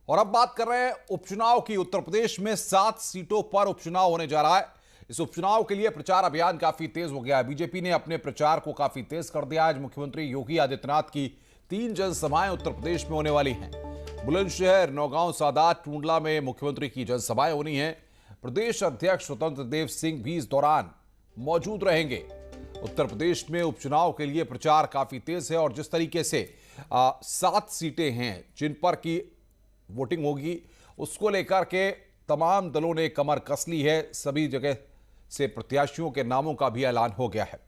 और अब बात कर रहे हैं उपचुनाव की। उत्तर प्रदेश में 7 सीटों पर उपचुनाव होने जा रहा है। इस उपचुनाव के लिए प्रचार अभियान काफी तेज हो गया है। बीजेपी ने अपने प्रचार को काफी तेज कर दिया। आज मुख्यमंत्री योगी आदित्यनाथ की 3 जनसभाएं उत्तर प्रदेश में होने वाली हैं। बुलंदशहर, नौगांव, सादात, टूंडला में मुख्यमंत्री की जनसभाएं होनी है। प्रदेश अध्यक्ष स्वतंत्र देव सिंह भी इस दौरान मौजूद रहेंगे। उत्तर प्रदेश में उपचुनाव के लिए प्रचार काफी तेज है और जिस तरीके से 7 सीटें हैं जिन पर की वोटिंग होगी, उसको लेकर के तमाम दलों ने कमर कस ली है। सभी जगह से प्रत्याशियों के नामों का भी ऐलान हो गया है।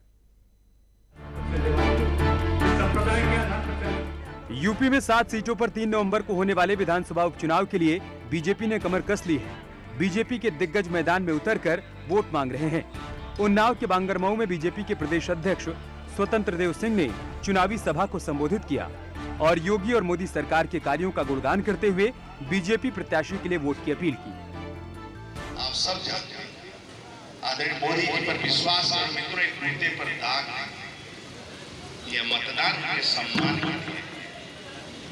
यूपी में 7 सीटों पर 3 नवंबर को होने वाले विधानसभा उपचुनाव के लिए बीजेपी ने कमर कस ली है। बीजेपी के दिग्गज मैदान में उतरकर वोट मांग रहे हैं। उन्नाव के बांगरमऊ में बीजेपी के प्रदेश अध्यक्ष स्वतंत्र देव सिंह ने चुनावी सभा को संबोधित किया और योगी और मोदी सरकार के कार्यों का गुणगान करते हुए बीजेपी प्रत्याशी के लिए वोट की अपील की। आप सब जानते हैं आदरणीय मोदी जी पर विश्वास और मित्रों एक मुद्दे पर दाग है। यह मतदान के सम्मान के लिए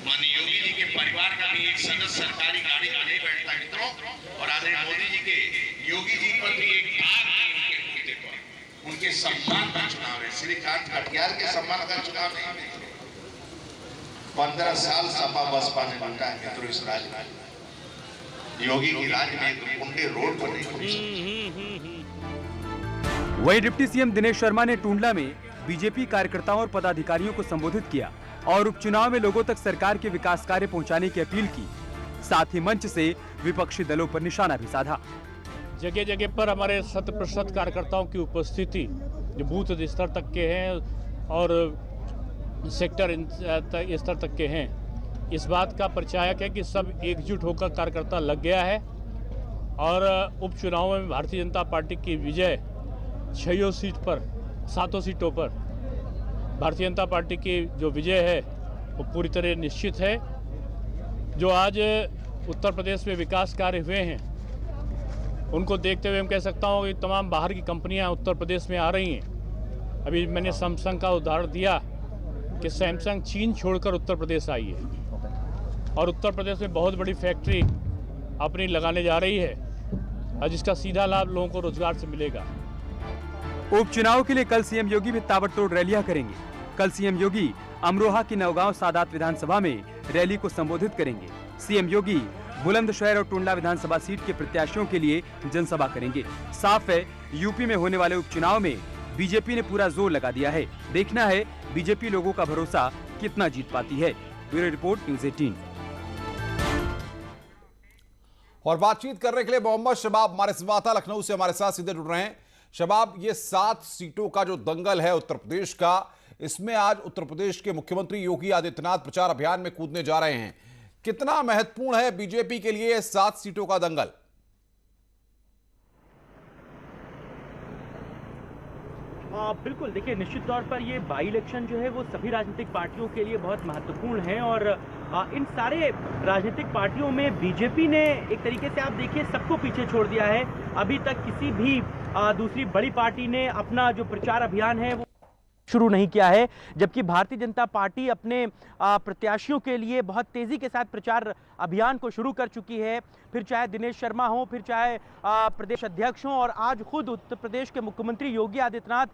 माननीय योगी जी के परिवार का भी एक सदस्य सरकारी गाड़ी में नहीं बैठता मित्रों, और आदरणीय मोदी जी के योगी जी पर भी एक दाग है उनके मुद्दे पर। उनके सम्मान का चुनाव है। श्रीकांत कटियार के सम्मान का चुनाव नहीं मित्रों। 15 साल सपा बसपा ने लूटा है मित्रों इस राज्य में। योगी की राज में गुंडे रोड पर नहीं घूम सकते। वहीं डिप्टी सीएम दिनेश शर्मा ने टूंडला में बीजेपी कार्यकर्ताओं और पदाधिकारियों को संबोधित किया और उपचुनाव में लोगों तक सरकार के विकास कार्य पहुंचाने की अपील की। साथ ही मंच से विपक्षी दलों पर निशाना भी साधा। जगह जगह पर हमारे 100% कार्यकर्ताओं की उपस्थिति जो बूथ स्तर तक के हैं और सेक्टर स्तर तक के हैं, इस बात का परिचायक है कि सब एकजुट होकर कार्यकर्ता लग गया है। और उपचुनाव में भारतीय जनता पार्टी की विजय 6 सीट पर 7 सीटों पर भारतीय जनता पार्टी की जो विजय है वो पूरी तरह निश्चित है। जो आज उत्तर प्रदेश में विकास कार्य हुए हैं उनको देखते हुए मैं कह सकता हूँ कि तमाम बाहर की कंपनियाँ उत्तर प्रदेश में आ रही हैं। अभी मैंने सैमसंग का उदाहरण दिया कि सैमसंग चीन छोड़कर उत्तर प्रदेश आई है और उत्तर प्रदेश में बहुत बड़ी फैक्ट्री अपनी लगाने जा रही है और जिसका सीधा लाभ लोगों को रोजगार से मिलेगा। उपचुनाव के लिए कल सीएम योगी भी ताबड़तोड़ रैलियां करेंगे। कल सीएम योगी अमरोहा की नौगांव सादात विधानसभा में रैली को संबोधित करेंगे। सीएम योगी बुलंदशहर और टूंडला विधानसभा सीट के प्रत्याशियों के लिए जनसभा करेंगे। साफ है, यूपी में होने वाले उपचुनाव में बीजेपी ने पूरा जोर लगा दिया है। देखना है बीजेपी लोगों का भरोसा कितना जीत पाती है। Bureau report, news 18। और बातचीत करने के लिए मोहम्मद शबाब हमारे संवाददाता लखनऊ से हमारे साथ सीधे जुड़ रहे हैं। शबाब, ये 7 सीटों का जो दंगल है उत्तर प्रदेश का, इसमें आज उत्तर प्रदेश के मुख्यमंत्री योगी आदित्यनाथ प्रचार अभियान में कूदने जा रहे हैं। कितना महत्वपूर्ण है बीजेपी के लिए 7 सीटों का दंगल? बिल्कुल, देखिए निश्चित तौर पर ये बाई इलेक्शन जो है वो सभी राजनीतिक पार्टियों के लिए बहुत महत्वपूर्ण है और इन सारे राजनीतिक पार्टियों में बीजेपी ने एक तरीके से आप देखिए सबको पीछे छोड़ दिया है। अभी तक किसी भी दूसरी बड़ी पार्टी ने अपना जो प्रचार अभियान है वो शुरू नहीं किया है, जबकि भारतीय जनता पार्टी अपने प्रत्याशियों के लिए बहुत तेजी के साथ प्रचार अभियान को शुरू कर चुकी है। फिर चाहे दिनेश शर्मा हो, फिर चाहे प्रदेश अध्यक्ष हों, और आज खुद उत्तर प्रदेश के मुख्यमंत्री योगी आदित्यनाथ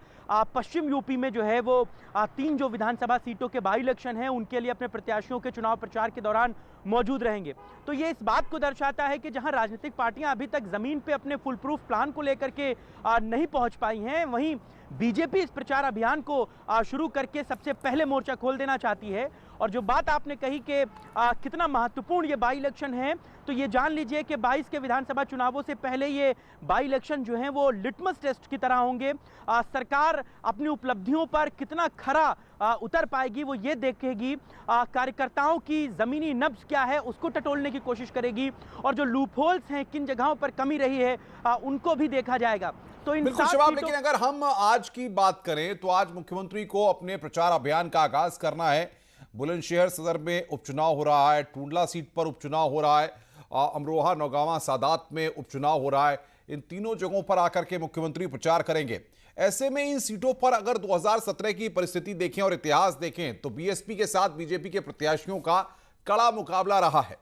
पश्चिम यूपी में जो है वो 3 जो विधानसभा सीटों के बाई इलेक्शन हैं उनके लिए अपने प्रत्याशियों के चुनाव प्रचार के दौरान मौजूद रहेंगे। तो ये इस बात को दर्शाता है कि जहां राजनीतिक पार्टियां अभी तक जमीन पे अपने फुल प्रूफ प्लान को लेकर के नहीं पहुंच पाई हैं, वहीं बीजेपी इस प्रचार अभियान को शुरू करके सबसे पहले मोर्चा खोल देना चाहती है। और जो बात आपने कही कि कितना महत्वपूर्ण ये बाई इलेक्शन है, तो ये जान लीजिए कि 22 के विधानसभा चुनावों से पहले ये बाई इलेक्शन जो हैं वो लिटमस टेस्ट की तरह होंगे। सरकार अपनी उपलब्धियों पर कितना खरा उतर पाएगी वो ये देखेगी। कार्यकर्ताओं की जमीनी नब्ज क्या है उसको टटोलने की कोशिश करेगी और जो लूपहोल्स हैं, किन जगहों पर कमी रही है, उनको भी देखा जाएगा। तो इन बिल्कुल शबाब, लेकिन अगर हम आज की बात करें तो आज मुख्यमंत्री को अपने प्रचार अभियान का आगाज करना है। बुलंदशहर सदर में उपचुनाव हो रहा है, टूंडला सीट पर उपचुनाव हो रहा है, अमरोहा, नौगांवा, सादात में उपचुनाव हो रहा है। इन तीनों जगहों पर आकर के मुख्यमंत्री प्रचार करेंगे। ऐसे में इन सीटों पर अगर 2017 की परिस्थिति देखें और इतिहास देखें तो बीएसपी के साथ बीजेपी के प्रत्याशियों का कड़ा मुकाबला रहा है।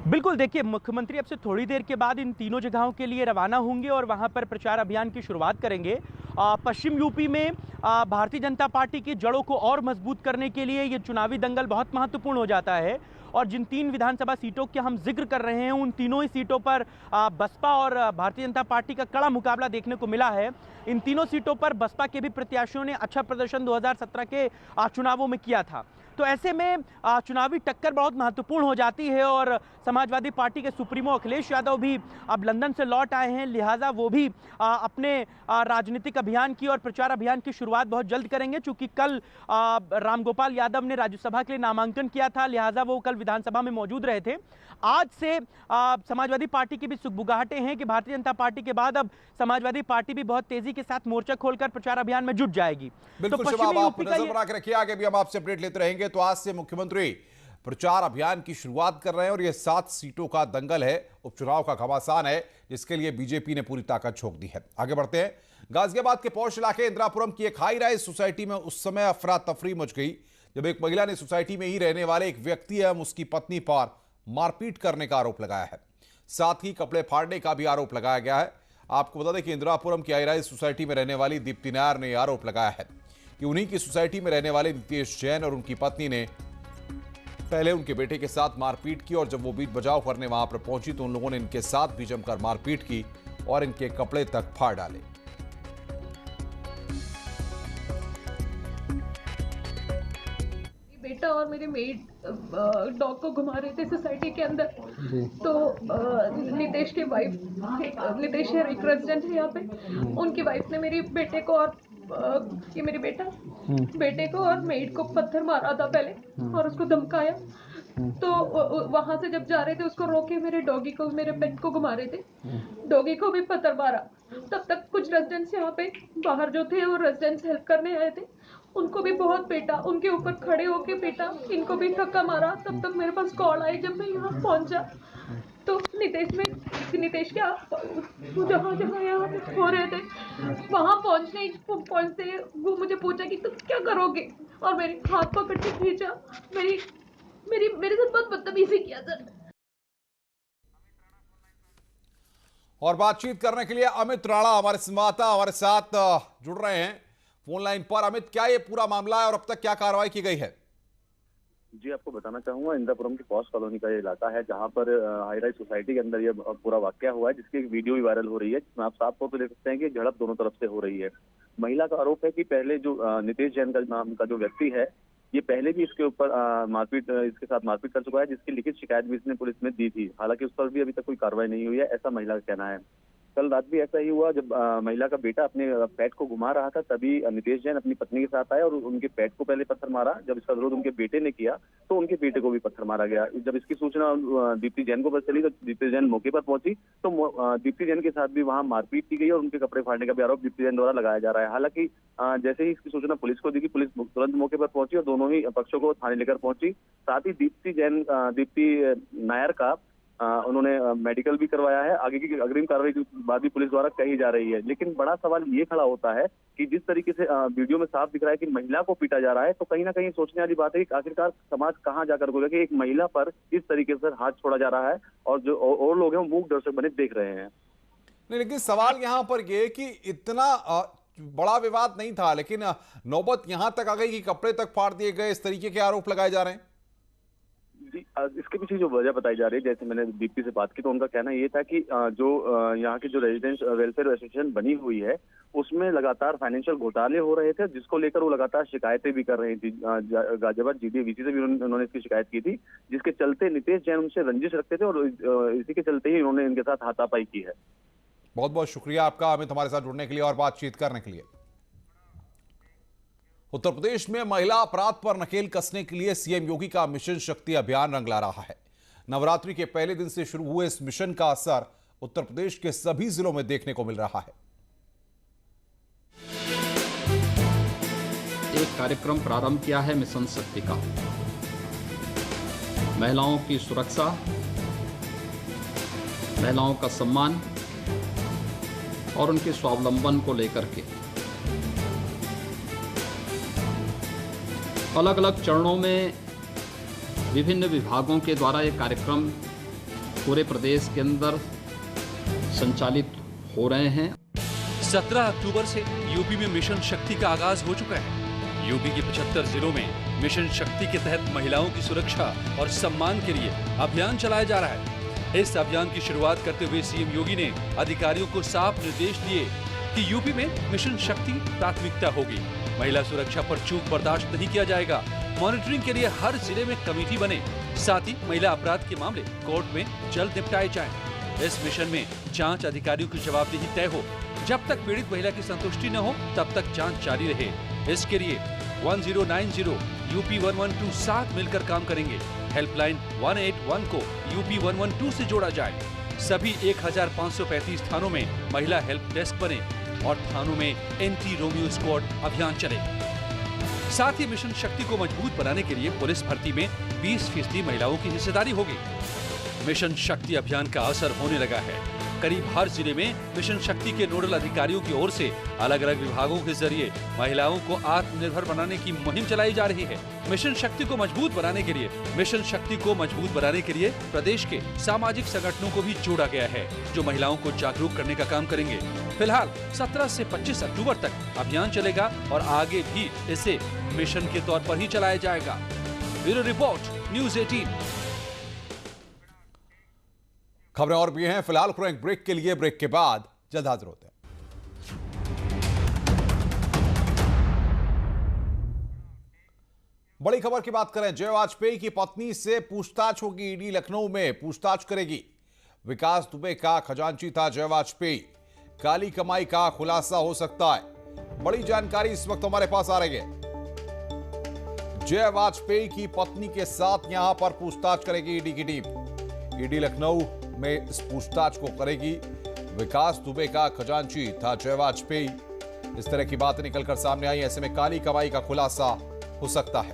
बिल्कुल, देखिए मुख्यमंत्री अब से थोड़ी देर के बाद इन तीनों जगहों के लिए रवाना होंगे और वहां पर प्रचार अभियान की शुरुआत करेंगे। पश्चिम यूपी में भारतीय जनता पार्टी की जड़ों को और मजबूत करने के लिए ये चुनावी दंगल बहुत महत्वपूर्ण हो जाता है और जिन 3 विधानसभा सीटों के हम जिक्र कर रहे हैं उन तीनों ही सीटों पर बसपा और भारतीय जनता पार्टी का कड़ा मुकाबला देखने को मिला है। इन तीनों सीटों पर बसपा के भी प्रत्याशियों ने अच्छा प्रदर्शन 2017 के चुनावों में किया था। तो ऐसे में चुनावी टक्कर बहुत महत्वपूर्ण हो जाती है और समाजवादी पार्टी के सुप्रीमो अखिलेश यादव भी अब लंदन से लौट आए हैं, लिहाजा वो भी अपने राजनीतिक अभियान की और प्रचार अभियान की शुरुआत बहुत जल्द करेंगे। चूंकि कल रामगोपाल यादव ने राज्यसभा के लिए नामांकन किया था, लिहाजा वो कल विधानसभा में मौजूद रहे थे। आज से समाजवादी पार्टी की भी सुगबुगाहटें हैं कि भारतीय जनता पार्टी के बाद अब समाजवादी पार्टी भी बहुत तेजी के साथ मोर्चा खोलकर प्रचार अभियान में जुट जाएगी। बिल्कुल शबाब, आप नजर बना के रखिए, आगे भी हम आपसे अपडेट लेते रहेंगे। तो आज से मुख्यमंत्री प्रचार अभियान की शुरुआत कर रहे हैं और यह 7 सीटों का दंगल है, उपचुनाव का घमासान है, जिसके लिए बीजेपी ने पूरी ताकत झोंक दी है। आगे बढ़ते हैं। गाजियाबाद के पौष इलाके इंदिरापुरम की एक हाई राइज सोसाइटी में उस समय अफरा तफरी मच गई जब एक महिला ने सोसाइटी में ही रहने वाले एक व्यक्ति एवं उसकी पत्नी पर मारपीट करने का आरोप लगाया है। साथ ही कपड़े फाड़ने का भी आरोप लगाया गया है। आपको बता दें कि इंदिरापुरम की हाई राइज सोसाइटी में रहने वाली दीप्ति नायर ने आरोप लगाया है कि उन्हीं की सोसाइटी में रहने वाले नितेश जैन और उनकी पत्नी ने पहले उनके बेटे के साथ मारपीट की और जब वो बीच बचाव करने वहां पर पहुंची तो उन लोगों ने इनके साथ भी जमकर मारपीट की और इनके कपड़े तक फाड़ डाले। बेटा और मेरे मेड डॉग को घुमा रहे थे सोसाइटी के अंदर, तो नितेश के वाइफ, नितेश है एक रेजिडेंट है यहाँ पे, उनकी वाइफ ने मेरी बेटे को और ये मेरे बेटे को और मेड को पत्थर मारा था पहले और उसको धमकाया। तो वहां से जब जा रहे थे उसको रोके, मेरे डॉगी को, मेरे पेट को घुमा रहे थे, डॉगी को भी पत्थर मारा। तब तक कुछ रेजिडेंट्स यहाँ पे बाहर जो थे वो रेजिडेंट्स हेल्प करने आए थे, उनको भी बहुत पीटा, उनके ऊपर खड़े होके पीटा, इनको भी धक्का मारा। तब तक मेरे पास कॉल आई, जब मैं यहाँ पहुंचा तो नितेश क्या जहाँ यहाँ हो रहे थे वहाँ पहुँचते वो मुझे पूछा कि तुम क्या करोगे और मेरे हाथ पकड़ के खींचा, मेरे साथ बहुत बदतमीजी किया सर। और बातचीत करने के लिए अमित राणा हमारे संवाददाता हमारे साथ जुड़ रहे हैं फोन लाइन पर। अमित, क्या ये पूरा मामला है और अब तक क्या कार्रवाई की गई है? जी, आपको बताना चाहूंगा, इंदिरापुरम की पॉश कॉलोनी का ये इलाका है जहां पर हाई राइज सोसाइटी के अंदर ये पूरा वाकया हुआ है, जिसकी एक वीडियो भी वायरल हो रही है, जिसमें आप साफ तौर पर देख सकते हैं कि झड़प दोनों तरफ से हो रही है। महिला का आरोप है कि पहले जो नितेश जैन का नाम का जो व्यक्ति है, ये पहले भी इसके ऊपर इसके साथ मारपीट कर चुका है, जिसकी लिखित शिकायत भी इसने पुलिस में दी थी। हालांकि उस पर भी अभी तक कोई कार्रवाई नहीं हुई है, ऐसा महिला का कहना है। कल रात भी ऐसा ही हुआ, जब महिला का बेटा अपने पेट को घुमा रहा था, तभी नितेश जैन अपनी पत्नी के साथ आए और उनके पेट को पहले पत्थर मारा। जब इसका विरोध उनके बेटे ने किया तो उनके बेटे को भी पत्थर मारा गया। जब इसकी सूचना दीप्ति जैन को पता चली तो दीप्ति जैन मौके पर पहुंची तो दीप्ति जैन के साथ भी वहां मारपीट की गई और उनके कपड़े फाड़ने का भी आरोप दीप्ति जैन द्वारा लगाया जा रहा है। हालांकि जैसे ही इसकी सूचना पुलिस को दी, पुलिस तुरंत मौके पर पहुंची और दोनों ही पक्षों को थाने लेकर पहुंची। साथ ही दीप्ति नायर का उन्होंने मेडिकल भी करवाया है। आगे की अग्रिम कार्रवाई की बात भी पुलिस द्वारा कही जा रही है। लेकिन बड़ा सवाल ये खड़ा होता है कि जिस तरीके से वीडियो में साफ दिख रहा है कि महिला को पीटा जा रहा है, तो कहीं ना कहीं सोचने वाली बात है कि आखिरकार समाज कहाँ जाकर बोलेगा कि एक महिला पर इस तरीके से हाथ छोड़ा जा रहा है और जो और लोग हैं वो मूक दर्शक बने देख रहे हैं। नहीं, लेकिन सवाल यहाँ पर यह कि इतना बड़ा विवाद नहीं था, लेकिन नौबत यहां तक आ गई कि कपड़े तक फाड़ दिए गए, इस तरीके के आरोप लगाए जा रहे हैं। जी, इसके पीछे जो वजह बताई जा रही है, जैसे मैंने दीप्ति से बात की तो उनका कहना ये था कि जो यहाँ की जो रेजिडेंट वेलफेयर एसोसिएशन बनी हुई है उसमें लगातार फाइनेंशियल घोटाले हो रहे थे, जिसको लेकर वो लगातार शिकायतें भी कर रही थी। गाजियाबाद जीडीवीसी से भी उन्होंने इसकी शिकायत की थी, जिसके चलते नितेश जैन उनसे रंजिश रखते थे और इसी के चलते ही उन्होंने इनके साथ हाथापाई की है। बहुत बहुत शुक्रिया आपका अमित, हमारे साथ जुड़ने के लिए और बातचीत करने के लिए। उत्तर प्रदेश में महिला अपराध पर नकेल कसने के लिए सीएम योगी का मिशन शक्ति अभियान रंग ला रहा है। नवरात्रि के पहले दिन से शुरू हुए इस मिशन का असर उत्तर प्रदेश के सभी जिलों में देखने को मिल रहा है। एक कार्यक्रम प्रारंभ किया है मिशन शक्ति का। महिलाओं की सुरक्षा, महिलाओं का सम्मान और उनके स्वावलंबन को लेकर के अलग अलग चरणों में विभिन्न विभागों के द्वारा ये कार्यक्रम पूरे प्रदेश के अंदर संचालित हो रहे हैं। 17 अक्टूबर से यूपी में मिशन शक्ति का आगाज हो चुका है। यूपी के 75 जिलों में मिशन शक्ति के तहत महिलाओं की सुरक्षा और सम्मान के लिए अभियान चलाया जा रहा है। इस अभियान की शुरुआत करते हुए सीएम योगी ने अधिकारियों को साफ निर्देश दिए कि यूपी में मिशन शक्ति प्राथमिकता होगी। महिला सुरक्षा पर चूक बर्दाश्त नहीं किया जाएगा। मॉनिटरिंग के लिए हर जिले में कमेटी बने, साथ ही महिला अपराध के मामले कोर्ट में जल्द निपटाए जाएं। इस मिशन में जांच अधिकारियों की जवाबदेही तय हो। जब तक पीड़ित महिला की संतुष्टि न हो तब तक जांच जारी रहे। इसके लिए 1090 यूपी 112 साथ मिलकर काम करेंगे। हेल्पलाइन 181 को यूपी 112 से जोड़ा जाए। सभी 1535 थानों में महिला हेल्प डेस्क बने और थानों में एंटी रोमियो स्क्वाड अभियान चले। साथ ही मिशन शक्ति को मजबूत बनाने के लिए पुलिस भर्ती में 20% महिलाओं की हिस्सेदारी होगी। मिशन शक्ति अभियान का असर होने लगा है। करीब हर जिले में मिशन शक्ति के नोडल अधिकारियों की ओर से अलग अलग विभागों के जरिए महिलाओं को आत्मनिर्भर बनाने की मुहिम चलाई जा रही है। मिशन शक्ति को मजबूत बनाने के लिए प्रदेश के सामाजिक संगठनों को भी जोड़ा गया है, जो महिलाओं को जागरूक करने का काम करेंगे। फिलहाल 17 से 25 अक्टूबर तक अभियान चलेगा और आगे भी इसे मिशन के तौर पर ही चलाया जाएगा। Bureau report, news 18। खबरें और भी हैं। फिलहाल एक ब्रेक के लिए, ब्रेक के बाद जल्द हाजिर होते हैं। बड़ी खबर की बात करें। जय वाजपेयी की पत्नी से पूछताछ होगी। ईडी लखनऊ में पूछताछ करेगी। विकास दुबे का खजांची था जय वाजपेयी। काली कमाई का खुलासा हो सकता है। बड़ी जानकारी इस वक्त हमारे पास आ रही है। जय वाजपेयी की पत्नी के साथ यहां पर पूछताछ करेगी ईडी की टीम। ईडी लखनऊ में इस पूछताछ को करेगी। विकास दुबे का खजांची था जय वाजपेयी। इस तरह की बातें निकलकर सामने आई। ऐसे में काली कमाई का खुलासा हो सकता है।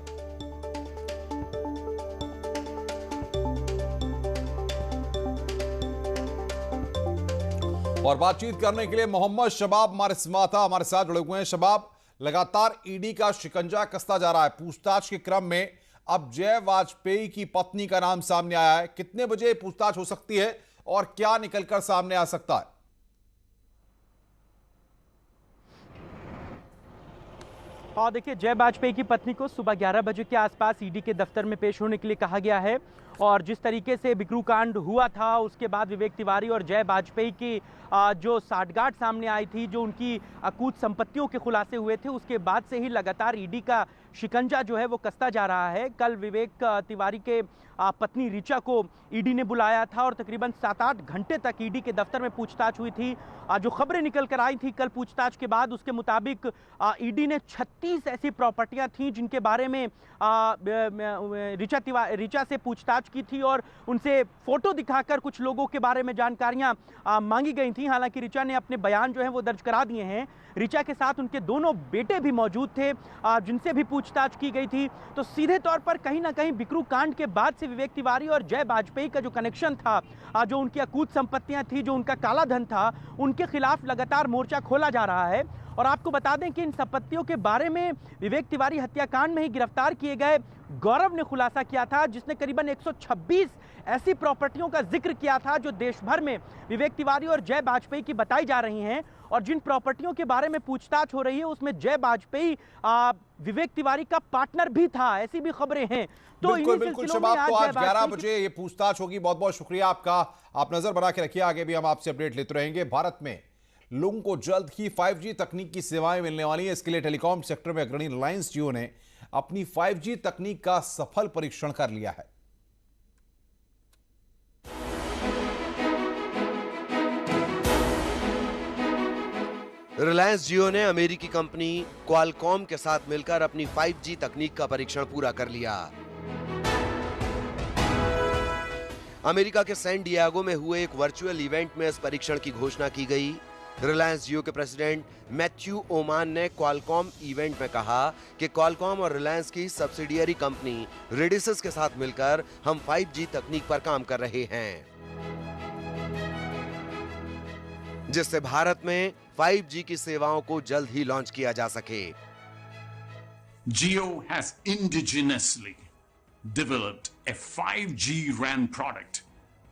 और बातचीत करने के लिए मोहम्मद शबाब हमारे साथ जुड़े हुए हैं। शबाब, लगातार ईडी का शिकंजा कसता जा रहा है। पूछताछ के क्रम में अब जय वाजपेयी की पत्नी का नाम सामने आया है। कितने बजे पूछताछ हो सकती है और क्या निकलकर सामने आ सकता है? और देखिए, जय वाजपेयी की पत्नी को सुबह 11 बजे के आसपास ईडी के दफ्तर में पेश होने के लिए कहा गया है। और जिस तरीके से बिकरू कांड हुआ था, उसके बाद विवेक तिवारी और जय वाजपेयी की जो साठगांठ सामने आई थी, जो उनकी अकूत संपत्तियों के खुलासे हुए थे, उसके बाद से ही लगातार ईडी का शिकंजा जो है वो कसता जा रहा है। कल विवेक तिवारी के पत्नी ऋचा को ईडी ने बुलाया था और तकरीबन 7-8 घंटे तक ईडी के दफ्तर में पूछताछ हुई थी। जो खबरें निकल कर आई थी कल पूछताछ के बाद, उसके मुताबिक ईडी ने 36 ऐसी प्रॉपर्टियां थी जिनके बारे में ऋचा से पूछताछ की थी और उनसे फोटो दिखाकर कुछ लोगों के बारे में जानकारियां मांगी गई थी। हालांकि ऋचा ने अपने बयान जो है वो दर्ज करा दिए हैं। ऋचा के साथ उनके दोनों बेटे भी मौजूद थे जिनसे भी पूछताछ की गई थी। तो सीधे तौर पर कहीं ना कहीं बिकरू कांड के बाद से विवेक तिवारी और जय वाजपेयी का जो कनेक्शन था, जो उनकी अकूत संपत्तियां थी, जो उनका काला धन था, उनके खिलाफ लगातार मोर्चा खोला जा रहा है। और आपको बता दें कि इन संपत्तियों के बारे में विवेक तिवारी हत्याकांड में ही गिरफ्तार किए गए गौरव ने खुलासा किया था, जिसने करीबन 126 ऐसी प्रॉपर्टियों का जिक्र किया था जो देश भर में विवेक तिवारी और जय वाजपेयी की बताई जा रही हैं। और जिन प्रॉपर्टियों के बारे में पूछताछ हो रही है उसमें जय वाजपेयी विवेक तिवारी का पार्टनर भी था, ऐसी भी खबरें हैं। तो बिल्कुल शबाब, तो आज 11 बजे ये पूछताछ होगी। बहुत बहुत शुक्रिया आपका। आप नजर बना के रखिए, आगे भी हम आपसे अपडेट लेते रहेंगे। भारत में लोगों को जल्द ही 5G तकनीक की सेवाएं मिलने वाली है। इसके लिए टेलीकॉम सेक्टर में अग्रणी रिलायंस जियो ने अपनी 5G तकनीक का सफल परीक्षण कर लिया है। रिलायंस जियो ने अमेरिकी कंपनी क्वालकॉम के साथ मिलकर अपनी 5G तकनीक का परीक्षण पूरा कर लिया। अमेरिका के सैन डिएगो में हुए एक वर्चुअल इवेंट में इस परीक्षण की घोषणा की गई। रिलायंस जियो के प्रेसिडेंट मैथ्यू ओमान ने क्वालकॉम इवेंट में कहा कि क्वालकॉम और रिलायंस की सब्सिडियरी कंपनी रेडिसिस के साथ मिलकर हम 5G तकनीक पर काम कर रहे हैं, जिससे भारत में 5G की सेवाओं को जल्द ही लॉन्च किया जा सके। Jio has indigenously developed a 5G RAN product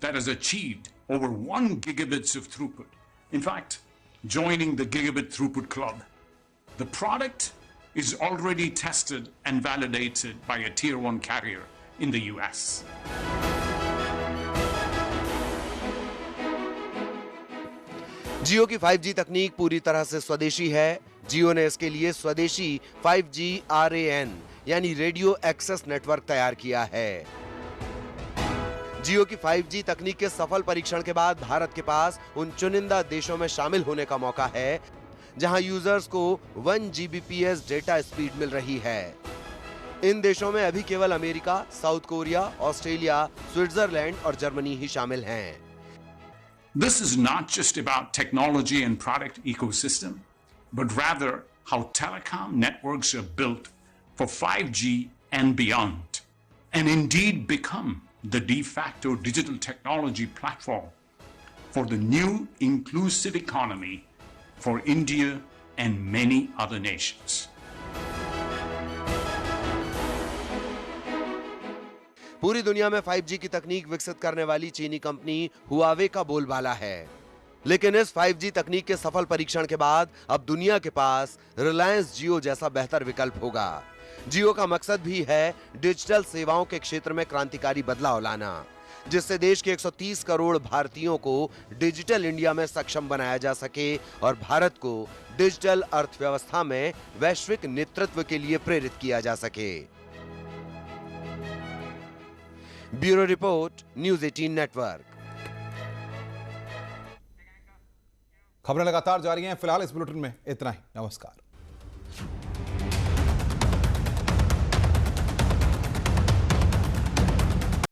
that has achieved over 1 gigabits of throughput. In fact, joining the gigabit throughput club. The product is already tested and validated by a tier 1 carrier in the US. जियो की 5G तकनीक पूरी तरह से स्वदेशी है। जियो ने इसके लिए स्वदेशी 5G RAN यानी रेडियो एक्सेस नेटवर्क तैयार किया है। जियो की 5G तकनीक के सफल परीक्षण के बाद भारत के पास उन चुनिंदा देशों में शामिल होने का मौका है जहां यूजर्स को 1 Gbps डेटा स्पीड मिल रही है। इन देशों में अभी केवल America, south Korea, Australia, Switzerland और जर्मनी ही शामिल हैं। This is not just about technology and product ecosystem, but rather how telecom networks are built for 5G and beyond, and indeed become the de facto digital technology platform for the new inclusive economy for India and many other nations. पूरी दुनिया में 5G की तकनीक विकसित करने वाली चीनी company Huawei का बोलबाला है, लेकिन इस 5G तकनीक के सफल परीक्षण के बाद अब दुनिया के पास रिलायंस जियो जैसा बेहतर विकल्प होगा। जियो का मकसद भी है डिजिटल सेवाओं के क्षेत्र में क्रांतिकारी बदलाव लाना, जिससे देश के 130 करोड़ भारतीयों को डिजिटल इंडिया में सक्षम बनाया जा सके और भारत को डिजिटल अर्थव्यवस्था में वैश्विक नेतृत्व के लिए प्रेरित किया जा सके। Bureau report, news 18 network. खबरें लगातार जारी हैं। फिलहाल इस बुलेटिन में इतना ही। नमस्कार।